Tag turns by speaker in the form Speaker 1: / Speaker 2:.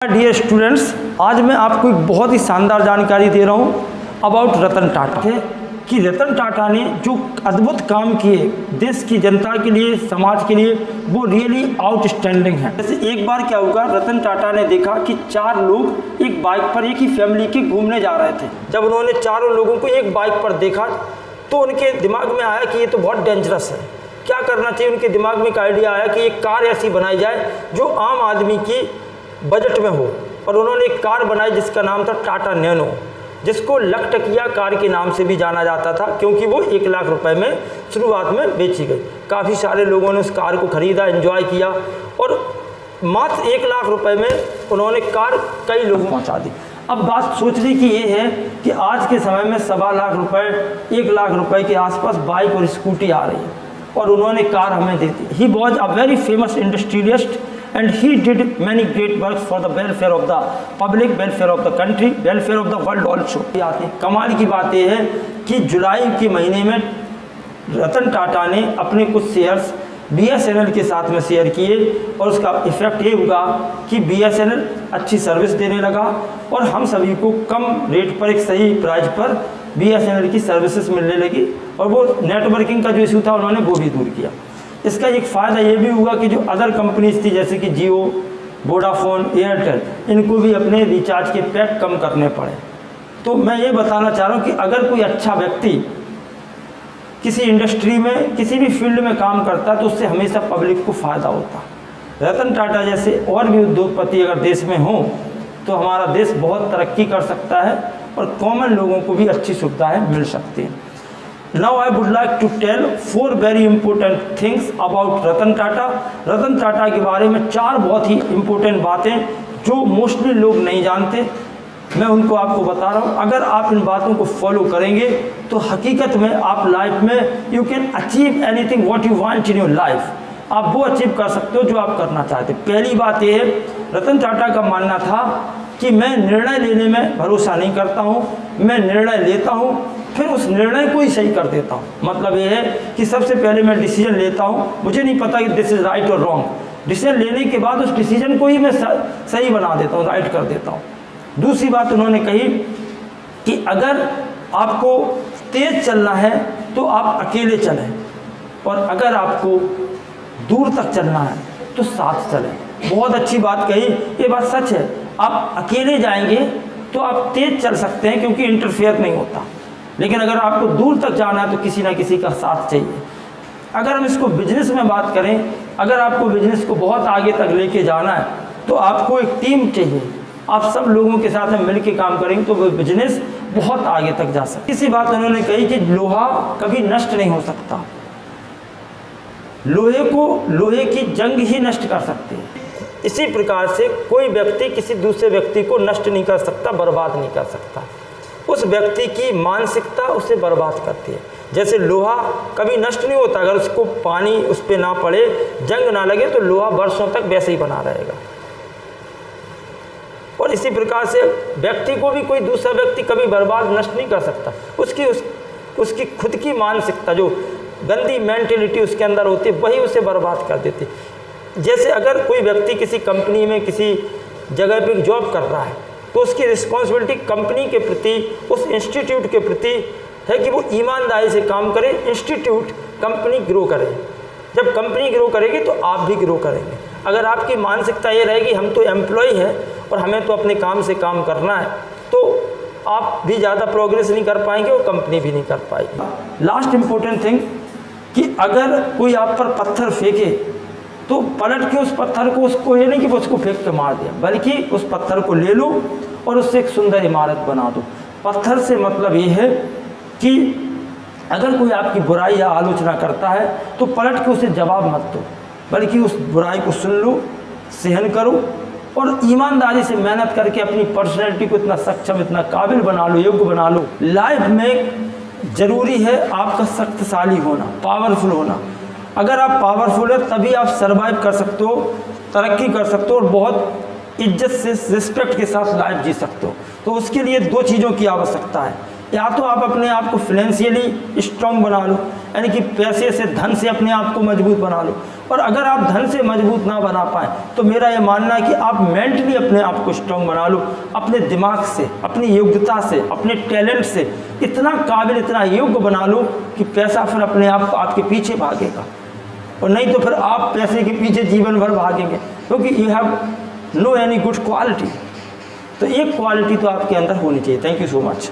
Speaker 1: Dear students, आज मैं आपको एक बहुत ही शानदार जानकारी दे रहा हूँ अबाउट रतन टाटा के कि रतन टाटा ने जो अद्भुत काम किए देश की जनता के लिए, समाज के लिए, वो रियली आउटस्टैंडिंग है। जैसे एक बार क्या होगा, रतन टाटा ने देखा कि 4 लोग एक बाइक पर एक ही फैमिली के घूमने जा रहे थे। जब उन्होंने चारों लोगों को एक बाइक पर देखा तो उनके दिमाग में आया कि ये तो बहुत डेंजरस है, क्या करना चाहिए। उनके दिमाग में एक आइडिया आया कि एक कार ऐसी बनाई जाए जो आम आदमी की बजट में हो, और उन्होंने एक कार बनाई जिसका नाम था टाटा नैनो, जिसको लखटकिया कार के नाम से भी जाना जाता था, क्योंकि वो 1 लाख रुपए में शुरुआत में बेची गई। काफ़ी सारे लोगों ने उस कार को ख़रीदा, एंजॉय किया, और मात्र 1 लाख रुपए में उन्होंने कार कई लोगों को पहुँचा दी। अब बात सोचने की ये है कि आज के समय में 1.25 लाख रुपए, 1 लाख रुपए के आसपास बाइक और स्कूटी आ रही है, और उन्होंने कार हमें दे दी। He was a very famous industrialist and he did many great works for the welfare of the public, welfare of the country, welfare of the world also। कमाल की बात यह है कि जुलाई के महीने में रतन टाटा ने अपने कुछ शेयर्स BSNL के साथ में शेयर किए, और उसका इफेक्ट ये हुआ कि BSNL अच्छी सर्विस देने लगा, और हम सभी को कम रेट पर एक सही प्राइस पर BSNL की सर्विसेज मिलने लगी, और वो नेटवर्किंग का जो इशू था उन्होंने वो भी दूर किया। इसका एक फ़ायदा ये भी हुआ कि जो अदर कंपनीज थी जैसे कि जियो, वोडाफोन, एयरटेल, इनको भी अपने रिचार्ज के पैक कम करने पड़े। तो मैं ये बताना चाह रहा हूँ कि अगर कोई अच्छा व्यक्ति किसी इंडस्ट्री में, किसी भी फील्ड में काम करता है तो उससे हमेशा पब्लिक को फ़ायदा होता है। रतन टाटा जैसे और भी उद्योगपति अगर देश में हों तो हमारा देश बहुत तरक्की कर सकता है, और कॉमन लोगों को भी अच्छी सुविधाएँ मिल सकती हैं। Now I would like to tell 4 very important things about Ratan Tata. Ratan Tata के बारे में 4 बहुत ही इम्पोर्टेंट बातें जो मोस्टली लोग नहीं जानते, मैं उनको आपको बता रहा हूँ। अगर आप इन बातों को फॉलो करेंगे तो हकीकत में आप लाइफ में you can achieve anything what you want in your life. आप वो अचीव कर सकते हो जो आप करना चाहते। पहली बात यह है, रतन टाटा का मानना था कि मैं निर्णय लेने में भरोसा नहीं करता हूँ, मैं निर्णय लेता हूँ फिर उस निर्णय को ही सही कर देता हूँ। मतलब ये है कि सबसे पहले मैं डिसीजन लेता हूँ, मुझे नहीं पता कि दिस इज़ राइट और रॉन्ग। डिसीजन लेने के बाद उस डिसीजन को ही मैं सही बना देता हूँ, राइट कर देता हूँ। दूसरी बात उन्होंने कही कि अगर आपको तेज़ चलना है तो आप अकेले चलें, और अगर आपको दूर तक चलना है तो साथ चलें। बहुत अच्छी बात कही, ये बात सच है। आप अकेले जाएंगे तो आप तेज़ चल सकते हैं क्योंकि इंटरफेयर नहीं होता, लेकिन अगर आपको दूर तक जाना है तो किसी ना किसी का साथ चाहिए। अगर हम इसको बिजनेस में बात करें, अगर आपको बिजनेस को बहुत आगे तक लेके जाना है तो आपको एक टीम चाहिए। आप सब लोगों के साथ में मिल के काम करेंगे तो वो बिजनेस बहुत आगे तक जा सकता है। इसी बात उन्होंने कही कि लोहा कभी नष्ट नहीं हो सकता, लोहे की जंग ही नष्ट कर सकती है। इसी प्रकार से कोई व्यक्ति किसी दूसरे व्यक्ति को नष्ट नहीं कर सकता, बर्बाद नहीं कर सकता। उस व्यक्ति की मानसिकता उसे बर्बाद करती है। जैसे लोहा कभी नष्ट नहीं होता, अगर उसको पानी उस पर ना पड़े, जंग ना लगे तो लोहा वर्षों तक वैसे ही बना रहेगा। और इसी प्रकार से व्यक्ति को भी कोई दूसरा व्यक्ति कभी बर्बाद नष्ट नहीं कर सकता। उसकी खुद की मानसिकता, जो गंदी मेंटेलिटी उसके अंदर होती है, वही उसे बर्बाद कर देती है। जैसे अगर कोई व्यक्ति किसी कंपनी में किसी जगह पर जॉब कर रहा है तो उसकी रिस्पॉन्सिबिलिटी कंपनी के प्रति, उस इंस्टीट्यूट के प्रति है कि वो ईमानदारी से काम करे, इंस्टीट्यूट, कंपनी ग्रो करे। जब कंपनी ग्रो करेगी तो आप भी ग्रो करेंगे। अगर आपकी मानसिकता ये रहेगी हम तो एम्प्लॉय हैं और हमें तो अपने काम से काम करना है, तो आप भी ज़्यादा प्रोग्रेस नहीं कर पाएंगे और कंपनी भी नहीं कर पाएगी। लास्ट इम्पोर्टेंट थिंग कि अगर कोई आप पर पत्थर फेंके तो पलट के उस पत्थर को, उसको ये नहीं कि उसको फेंक के मार दिया, बल्कि उस पत्थर को ले लो और उससे एक सुंदर इमारत बना दो। पत्थर से मतलब ये है कि अगर कोई आपकी बुराई या आलोचना करता है तो पलट के उसे जवाब मत दो, बल्कि उस बुराई को सुन लो, सहन करो, और ईमानदारी से मेहनत करके अपनी पर्सनैलिटी को इतना सक्षम, इतना काबिल बना लो, योग्य बना लो। लाइफ में ज़रूरी है आपका शक्तिशाली होना, पावरफुल होना। अगर आप पावरफुल है तभी आप सर्वाइव कर सकते हो, तरक्की कर सकते हो, और बहुत इज्जत से, रिस्पेक्ट के साथ लाइफ जी सकते हो। तो उसके लिए 2 चीज़ों की आवश्यकता है। या तो आप अपने आप को फाइनेंशियली स्ट्रांग बना लो, यानी कि पैसे से, धन से अपने आप को मजबूत बना लो। और अगर आप धन से मजबूत ना बना पाए तो मेरा ये मानना है कि आप मेंटली अपने आप को स्ट्रांग बना लो, अपने दिमाग से, अपनी योग्यता से, अपने टैलेंट से इतना काबिल, इतना योग्य बना लो कि पैसा फिर अपने आप आपके पीछे भागेगा। और नहीं तो फिर आप पैसे के पीछे जीवन भर भागेंगे, क्योंकि you have no any good quality. तो एक क्वालिटी तो आपके अंदर होनी चाहिए। Thank you so much.